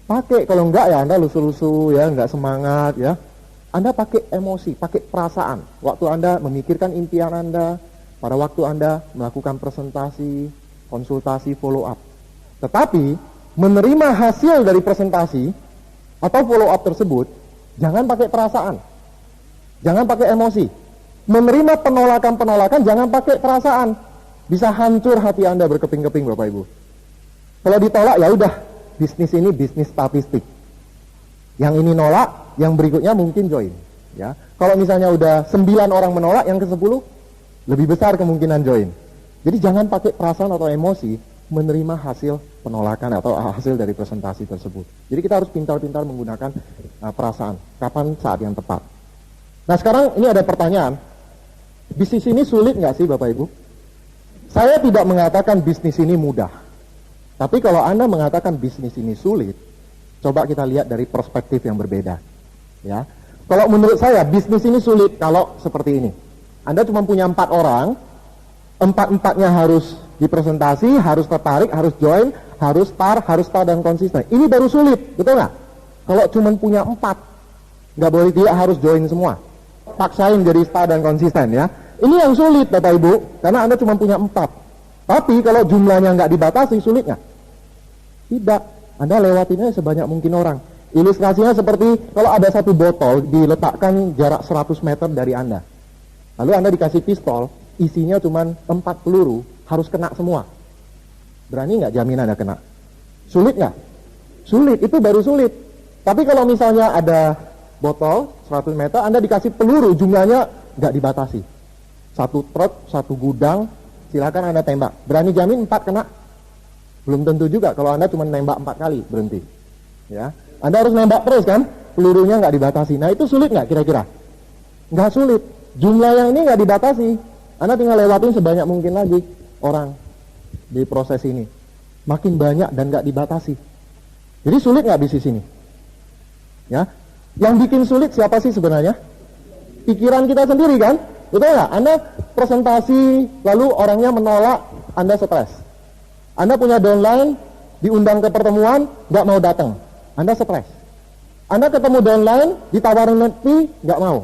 Pakai. Kalau enggak ya Anda lusu-lusu ya, nggak semangat ya. Anda pakai emosi, pakai perasaan. Waktu Anda memikirkan impian Anda, pada waktu Anda melakukan presentasi, konsultasi, follow up. Tetapi menerima hasil dari presentasi atau follow up tersebut, jangan pakai perasaan. Jangan pakai emosi. Menerima penolakan-penolakan jangan pakai perasaan. Bisa hancur hati Anda berkeping-keping Bapak Ibu. Kalau ditolak ya udah, bisnis ini bisnis statistik. Yang ini nolak, yang berikutnya mungkin join. Ya, kalau misalnya udah 9 orang menolak, yang ke-10 lebih besar kemungkinan join. Jadi jangan pakai perasaan atau emosi menerima hasil penolakan atau hasil dari presentasi tersebut. Jadi kita harus pintar-pintar menggunakan perasaan. Kapan saat yang tepat. Nah sekarang ini ada pertanyaan. Bisnis ini sulit nggak sih Bapak Ibu? Saya tidak mengatakan bisnis ini mudah. Tapi kalau Anda mengatakan bisnis ini sulit, coba kita lihat dari perspektif yang berbeda. Ya, kalau menurut saya bisnis ini sulit kalau seperti ini. Anda cuma punya 4 orang, 4-4-nya harus dipresentasi, harus tertarik, harus join, harus start dan konsisten. Ini baru sulit, betul nggak? Kalau cuma punya 4, nggak boleh tidak harus join semua. Paksain jadi start dan konsisten ya. Ini yang sulit Bapak Ibu, karena Anda cuma punya 4. Tapi kalau jumlahnya nggak dibatasi, sulit nggak? Tidak. Anda lewatinnya sebanyak mungkin orang. Ilustrasinya seperti kalau ada satu botol diletakkan jarak 100 meter dari Anda. Lalu Anda dikasih pistol, isinya cuma 4 peluru, harus kena semua. Berani nggak jamin Anda kena? Sulit nggak? Sulit, itu baru sulit. Tapi kalau misalnya ada botol 100 meter, Anda dikasih peluru, jumlahnya nggak dibatasi. 1 truk, 1 gudang, silakan Anda tembak. Berani jamin 4 kena? Belum tentu juga kalau Anda cuma nembak 4 kali, berhenti. Ya, Anda harus nembak terus kan? Pelurunya nggak dibatasi. Nah itu sulit nggak kira-kira? Nggak sulit. Jumlah yang ini nggak dibatasi. Anda tinggal lewatin sebanyak mungkin lagi orang di proses ini. Makin banyak dan nggak dibatasi. Jadi sulit nggak bisnis ini? Ya, yang bikin sulit siapa sih sebenarnya? Pikiran kita sendiri kan? Betul nggak? Anda presentasi lalu orangnya menolak, Anda stres. Anda punya downline, diundang ke pertemuan, nggak mau datang, Anda stres. Anda ketemu downline, ditawarin fee, nggak mau.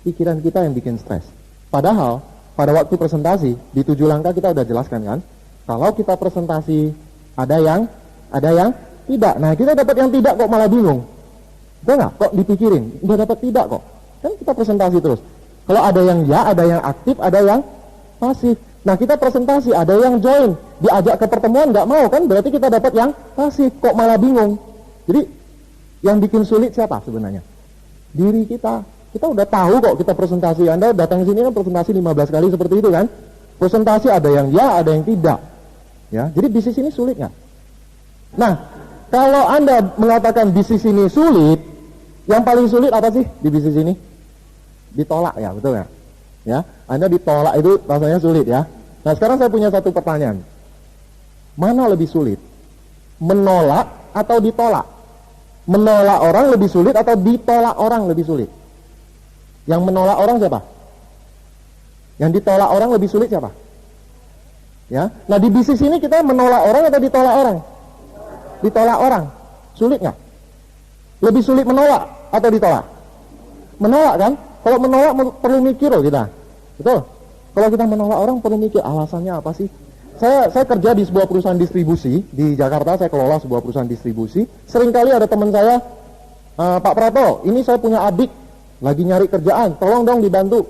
Pikiran kita yang bikin stres. Padahal pada waktu presentasi di 7 langkah kita udah jelaskan kan, kalau kita presentasi ada yang tidak. Nah kita dapat yang tidak kok malah bingung. Betul nggak? Kok dipikirin? Udah dapat tidak kok. Kan kita presentasi terus. Kalau ada yang ya, ada yang aktif, ada yang pasif. Nah kita presentasi, ada yang join, diajak ke pertemuan nggak mau kan, berarti kita dapat yang pasif, kok malah bingung. Jadi yang bikin sulit siapa sebenarnya? Diri kita. Kita udah tahu kok kita presentasi. Anda datang sini kan presentasi 15 kali seperti itu kan. Presentasi ada yang ya, ada yang tidak. Ya, jadi bisnis ini sulit nggak? Nah, kalau Anda mengatakan bisnis ini sulit, yang paling sulit apa sih di bisnis ini? Ditolak ya, betul nggak? Ya, Anda ditolak itu rasanya sulit ya. Nah, sekarang saya punya satu pertanyaan. Mana lebih sulit? Menolak atau ditolak? Menolak orang lebih sulit atau ditolak orang lebih sulit? Yang menolak orang siapa? Yang ditolak orang lebih sulit siapa? Ya. Nah di bisnis ini kita menolak orang atau ditolak orang? Ditolak orang. Sulit nggak? Lebih sulit menolak atau ditolak? Menolak kan? Kalau menolak perlu mikir loh kita. Betul? Kalau kita menolak orang perlu mikir alasannya apa sih? Saya kerja di sebuah perusahaan distribusi di Jakarta, saya kelola sebuah perusahaan distribusi. Seringkali ada teman saya, Pak Prato, ini saya punya adik lagi nyari kerjaan, tolong dong dibantu.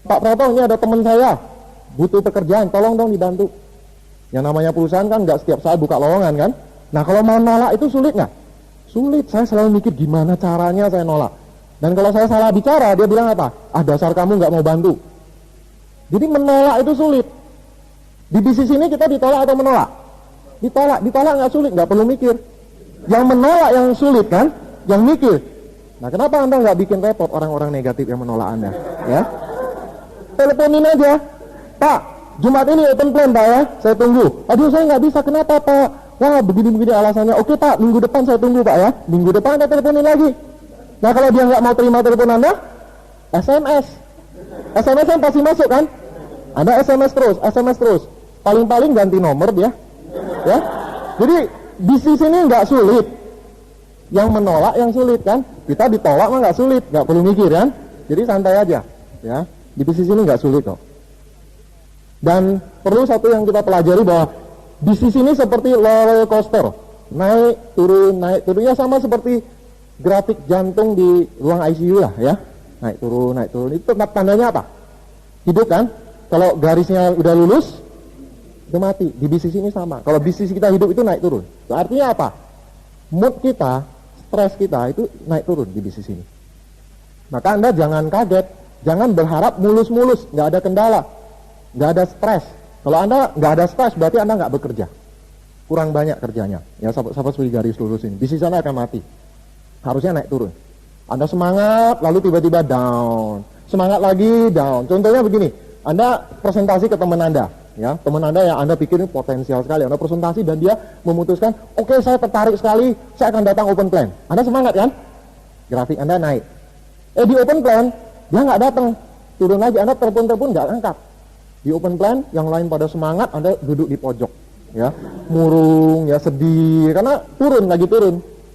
Pak Prato, ini ada teman saya butuh pekerjaan, tolong dong dibantu. Yang namanya perusahaan kan nggak setiap saat buka lowongan kan. Nah kalau mau nolak itu sulit nggak? Sulit. Saya selalu mikir gimana caranya saya nolak. Dan kalau saya salah bicara, dia bilang apa? Ah dasar kamu nggak mau bantu. Jadi menolak itu sulit. Di bisnis ini kita ditolak atau menolak? Ditolak nggak sulit, nggak perlu mikir. Yang menolak yang sulit kan? Yang mikir. Nah kenapa Anda nggak bikin repot orang-orang negatif yang menolak Anda? Ya, teleponin aja, Pak, Jumat ini open plan Pak ya, saya tunggu. Aduh saya nggak bisa, kenapa Pak? Wah begini-begini alasannya. Oke Pak, minggu depan saya tunggu Pak ya. Minggu depan Anda teleponin lagi. Nah kalau dia nggak mau terima telepon Anda, SMS yang pasti masuk kan? Anda SMS terus. Paling-paling ganti nomor dia. Ya. Jadi bisnis ini nggak sulit. Yang menolak yang sulit kan. Kita ditolak mah nggak sulit, nggak perlu mikir kan. Jadi santai aja. Ya. Di bisnis ini nggak sulit kok. Dan perlu satu yang kita pelajari bahwa bisnis ini seperti roller coaster. Naik turun ya, sama seperti grafik jantung di ruang ICU lah ya. Naik turun. Itu tandanya apa? Hidup kan? Kalau garisnya udah lulus, itu mati. Di bisnis ini sama. Kalau bisnis kita hidup itu naik turun. Itu artinya apa? Mood kita, stres kita itu naik turun di bisnis ini. Maka Anda jangan kaget, jangan berharap mulus-mulus, nggak ada kendala, nggak ada stres. Kalau Anda nggak ada stres, berarti Anda nggak bekerja. Kurang banyak kerjanya. Ya, sahabat seperti garis lurus ini. Bisnis Anda akan mati. Harusnya naik turun. Anda semangat, lalu tiba-tiba down. Semangat lagi, down. Contohnya begini, Anda presentasi ke teman Anda. Ya, teman Anda yang Anda pikir ini potensial sekali. Anda presentasi dan dia memutuskan, oke, saya tertarik sekali, saya akan datang open plan. Anda semangat kan? Grafik Anda naik. Di open plan, dia nggak datang. Turun lagi, Anda telepon nggak angkat. Di open plan, yang lain pada semangat, Anda duduk di pojok. Ya, murung, ya sedih, karena turun.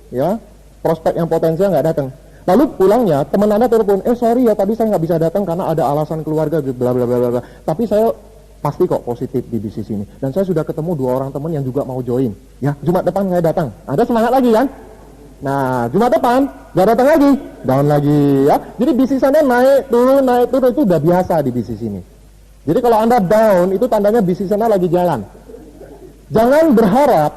Ya, prospek yang potensial nggak datang. Lalu pulangnya, teman Anda telepon, sorry ya, tadi saya nggak bisa datang karena ada alasan keluarga, bla bla bla bla. Tapi saya pasti kok positif di bisnis ini. Dan saya sudah ketemu 2 orang teman yang juga mau join. Ya, Jumat depan saya datang. Ada semangat lagi kan? Nah, Jumat depan nggak datang lagi, down lagi ya. Jadi bisnis Anda naik turun itu udah biasa di bisnis ini. Jadi kalau Anda down, itu tandanya bisnis Anda lagi jalan. Jangan berharap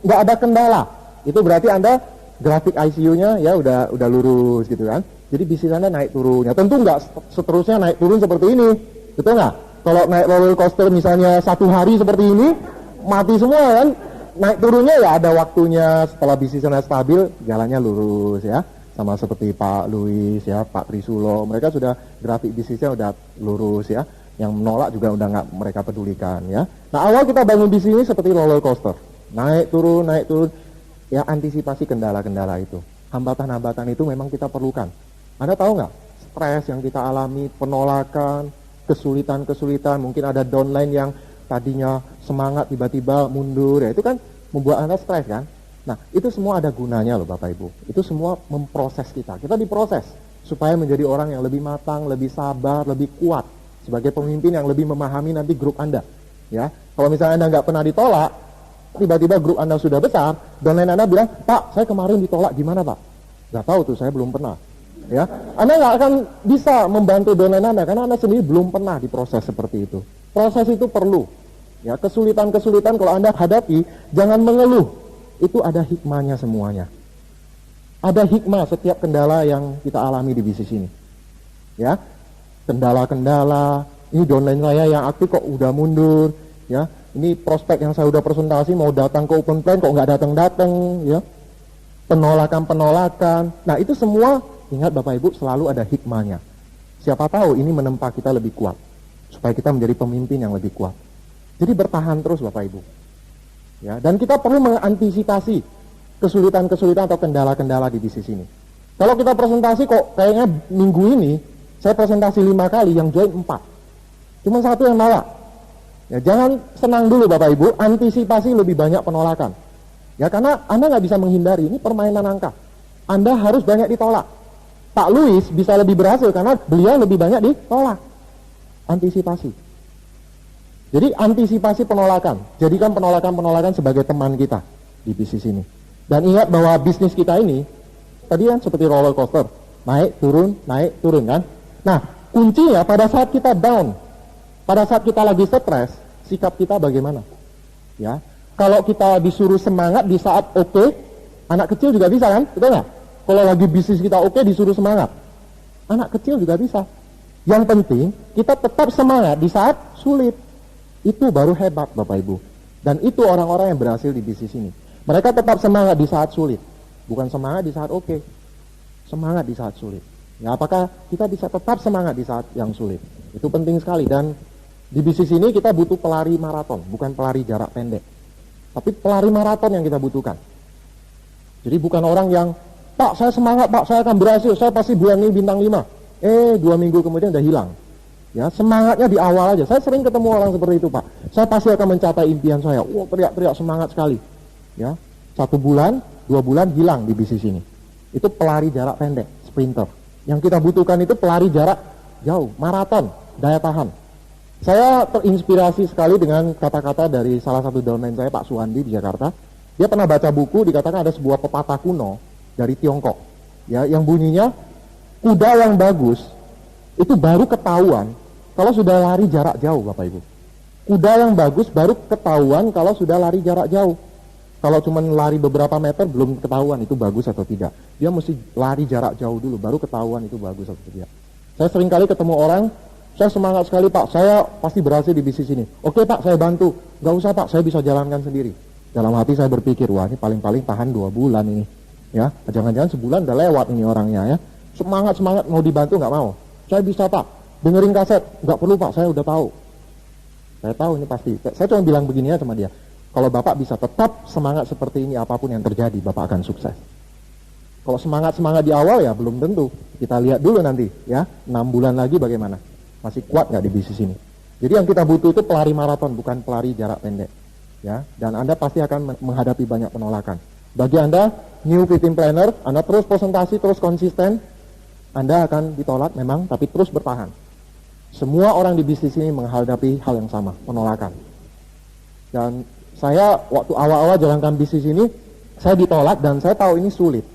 nggak ada kendala. Itu berarti Anda grafik ICU-nya ya udah lurus gitu kan. Jadi bisnis Anda naik turun. Ya tentu nggak seterusnya naik turun seperti ini. Betul nggak? Kalau naik roller coaster misalnya 1 hari seperti ini, mati semua kan. Naik turunnya ya ada waktunya. Setelah bisnis Anda stabil, jalannya lurus ya. Sama seperti Pak Luis ya, Pak Trisulo. Mereka sudah grafik bisnisnya udah lurus ya. Yang menolak juga udah nggak mereka pedulikan ya. Nah, awal kita bangun bisnis ini seperti roller coaster. Naik turun. Ya, antisipasi kendala-kendala itu. Hambatan-hambatan itu memang kita perlukan. Anda tahu nggak? Stres yang kita alami, penolakan, kesulitan-kesulitan, mungkin ada downline yang tadinya semangat tiba-tiba mundur, ya itu kan membuat Anda stres kan? Nah, itu semua ada gunanya loh Bapak Ibu. Itu semua memproses kita. Kita diproses supaya menjadi orang yang lebih matang, lebih sabar, lebih kuat. Sebagai pemimpin yang lebih memahami nanti grup Anda. Ya, kalau misalnya Anda nggak pernah ditolak, tiba-tiba grup Anda sudah besar, downline Anda bilang, Pak, saya kemarin ditolak, gimana Pak? Nggak tahu tuh, saya belum pernah. Ya, Anda nggak akan bisa membantu downline Anda, karena Anda sendiri belum pernah diproses seperti itu. Proses itu perlu. Ya, kesulitan-kesulitan kalau Anda hadapi, jangan mengeluh. Itu ada hikmahnya semuanya. Ada hikmah setiap kendala yang kita alami di bisnis ini. Ya, kendala-kendala, ini downline saya yang aktif kok udah mundur, ya. Ini prospek yang saya udah presentasi mau datang ke open plan kok nggak datang-datang, ya. Penolakan. Nah, itu semua ingat Bapak Ibu selalu ada hikmahnya. Siapa tahu ini menempa kita lebih kuat supaya kita menjadi pemimpin yang lebih kuat. Jadi bertahan terus Bapak Ibu. Ya, dan kita perlu mengantisipasi kesulitan-kesulitan atau kendala-kendala di bisnis ini. Kalau kita presentasi kok kayaknya minggu ini saya presentasi 5 kali, yang join 4. Cuma 1 yang nolak. Ya, jangan senang dulu Bapak Ibu, antisipasi lebih banyak penolakan. Ya, karena Anda nggak bisa menghindari, ini permainan angka. Anda harus banyak ditolak. Pak Luis bisa lebih berhasil karena beliau lebih banyak ditolak. Antisipasi. Jadi antisipasi penolakan. Jadikan penolakan-penolakan sebagai teman kita di bisnis ini. Dan ingat bahwa bisnis kita ini, tadi kan seperti roller coaster. Naik, turun kan. Nah, kuncinya pada saat kita down, pada saat kita lagi stres, sikap kita bagaimana? Ya, kalau kita disuruh semangat di saat oke, anak kecil juga bisa kan? Betul nggak? Kalau lagi bisnis kita oke, disuruh semangat, anak kecil juga bisa. Yang penting kita tetap semangat di saat sulit. Itu baru hebat Bapak Ibu. Dan itu orang-orang yang berhasil di bisnis ini. Mereka tetap semangat di saat sulit, bukan semangat di saat oke. Semangat di saat sulit. Ya, apakah kita bisa tetap semangat di saat yang sulit? Itu penting sekali. Dan di bisnis ini kita butuh pelari maraton, bukan pelari jarak pendek. Tapi pelari maraton yang kita butuhkan. Jadi bukan orang yang, Pak saya semangat Pak, saya akan berhasil, saya pasti bulan ini bintang 5. 2 minggu kemudian udah hilang. Ya, semangatnya di awal aja. Saya sering ketemu orang seperti itu, Pak. Saya pasti akan mencapai impian saya. Wah, teriak-teriak semangat sekali. Ya, 1 bulan, 2 bulan hilang di bisnis ini. Itu pelari jarak pendek, sprinter. Yang kita butuhkan itu pelari jarak jauh, maraton, daya tahan. Saya terinspirasi sekali dengan kata-kata dari salah satu downline saya, Pak Suwandi di Jakarta. Dia pernah baca buku, dikatakan ada sebuah pepatah kuno dari Tiongkok. Ya, yang bunyinya, kuda yang bagus itu baru ketahuan kalau sudah lari jarak jauh, Bapak Ibu. Kuda yang bagus baru ketahuan kalau sudah lari jarak jauh. Kalau cuma lari beberapa meter belum ketahuan itu bagus atau tidak. Dia mesti lari jarak jauh dulu baru ketahuan itu bagus atau tidak. Saya sering kali ketemu orang, saya semangat sekali, Pak, saya pasti berhasil di bisnis ini. Oke, Pak, saya bantu. Gak usah, Pak, saya bisa jalankan sendiri. Dalam hati saya berpikir, wah, ini paling-paling tahan 2 bulan ini. Ya, jangan-jangan sebulan udah lewat ini orangnya ya. Semangat mau dibantu nggak mau. Saya bisa, Pak, dengerin kaset. Nggak perlu, Pak, saya udah tahu. Saya tahu ini pasti. Saya cuma bilang begini ya sama dia. Kalau Bapak bisa tetap semangat seperti ini, apapun yang terjadi, Bapak akan sukses. Kalau semangat di awal ya belum tentu. Kita lihat dulu nanti ya, 6 bulan lagi bagaimana. Masih kuat nggak di bisnis ini. Jadi yang kita butuh itu pelari maraton, bukan pelari jarak pendek. Ya, dan Anda pasti akan menghadapi banyak penolakan. Bagi Anda, new 15 planner, Anda terus presentasi, terus konsisten, Anda akan ditolak memang, tapi terus bertahan. Semua orang di bisnis ini menghadapi hal yang sama, penolakan. Dan saya waktu awal-awal jalankan bisnis ini, saya ditolak dan saya tahu ini sulit.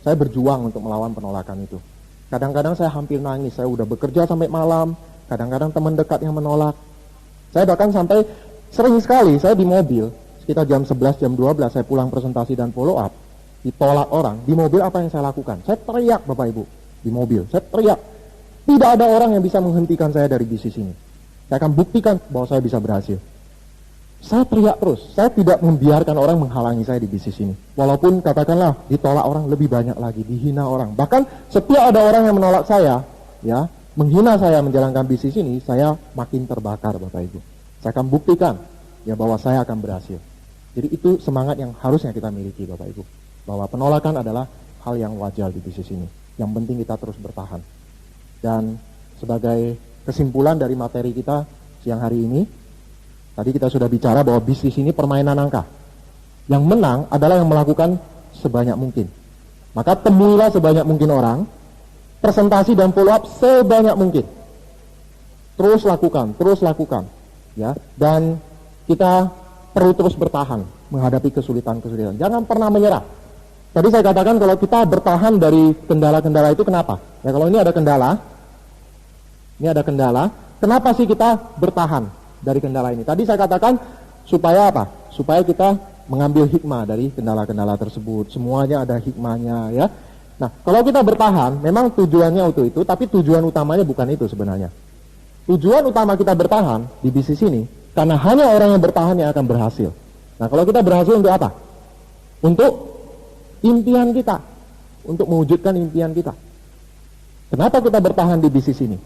Saya berjuang untuk melawan penolakan itu. Kadang-kadang saya hampir nangis, saya udah bekerja sampai malam, kadang-kadang teman dekat yang menolak. Saya bahkan sampai sering sekali, saya di mobil, sekitar jam 11, jam 12, saya pulang presentasi dan follow up, ditolak orang. Di mobil apa yang saya lakukan? Saya teriak, Bapak Ibu, di mobil. Saya teriak. Tidak ada orang yang bisa menghentikan saya dari bisnis ini. Saya akan buktikan bahwa saya bisa berhasil. Saya teriak terus. Saya tidak membiarkan orang menghalangi saya di bisnis ini. Walaupun katakanlah ditolak orang lebih banyak lagi, dihina orang. Bahkan setiap ada orang yang menolak saya, ya, menghina saya menjalankan bisnis ini, saya makin terbakar, Bapak Ibu. Saya akan buktikan ya bahwa saya akan berhasil. Jadi itu semangat yang harusnya kita miliki, Bapak Ibu. Bahwa penolakan adalah hal yang wajar di bisnis ini. Yang penting kita terus bertahan. Dan sebagai kesimpulan dari materi kita siang hari ini, tadi kita sudah bicara bahwa bisnis ini permainan angka. Yang menang adalah yang melakukan sebanyak mungkin. Maka temuilah sebanyak mungkin orang, presentasi dan follow up sebanyak mungkin. Terus lakukan. Ya, dan kita perlu terus bertahan menghadapi kesulitan-kesulitan. Jangan pernah menyerah. Tadi saya katakan kalau kita bertahan dari kendala-kendala itu kenapa? Ya kalau ini ada kendala, kenapa sih kita bertahan dari kendala ini? Tadi saya katakan supaya apa? Supaya kita mengambil hikmah dari kendala-kendala tersebut. Semuanya ada hikmahnya ya. Nah, kalau kita bertahan, memang tujuannya untuk itu, tapi tujuan utamanya bukan itu sebenarnya. Tujuan utama kita bertahan di bisnis ini, karena hanya orang yang bertahan yang akan berhasil. Nah, kalau kita berhasil untuk apa? Untuk impian kita, untuk mewujudkan impian kita. Kenapa kita bertahan di bisnis ini?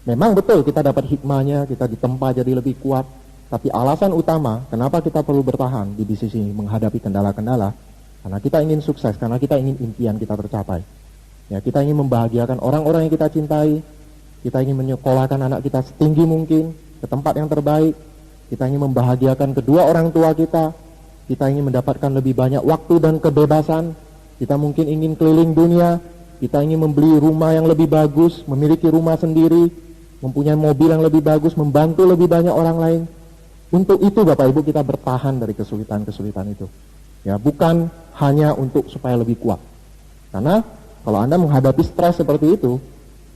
Memang betul kita dapat hikmahnya, kita ditempa jadi lebih kuat. Tapi alasan utama kenapa kita perlu bertahan di bisnis ini menghadapi kendala-kendala, karena kita ingin sukses, karena kita ingin impian kita tercapai. Ya, kita ingin membahagiakan orang-orang yang kita cintai, kita ingin menyekolahkan anak kita setinggi mungkin, ke tempat yang terbaik, kita ingin membahagiakan kedua orang tua kita ingin mendapatkan lebih banyak waktu dan kebebasan, kita mungkin ingin keliling dunia, kita ingin membeli rumah yang lebih bagus, memiliki rumah sendiri, mempunyai mobil yang lebih bagus, membantu lebih banyak orang lain. Untuk itu Bapak Ibu kita bertahan dari kesulitan-kesulitan itu. Ya, bukan hanya untuk supaya lebih kuat. Karena kalau Anda menghadapi stres seperti itu,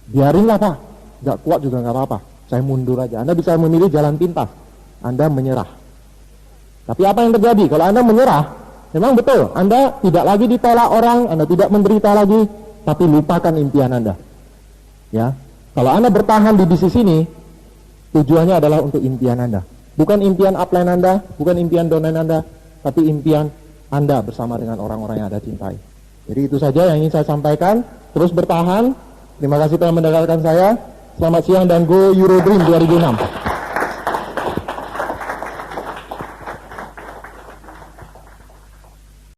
biarinlah Pak, gak kuat juga gak apa-apa, saya mundur aja. Anda bisa memilih jalan pintas, Anda menyerah. Tapi apa yang terjadi? Kalau Anda menyerah, memang betul, Anda tidak lagi ditolak orang, Anda tidak menderita lagi, tapi lupakan impian Anda. Ya, kalau Anda bertahan di bisnis ini, tujuannya adalah untuk impian Anda. Bukan impian upline Anda, bukan impian downline Anda, tapi impian Anda bersama dengan orang-orang yang Anda cintai. Jadi itu saja yang ingin saya sampaikan. Terus bertahan. Terima kasih telah mendengarkan saya. Selamat siang dan go Euro Dream 2006.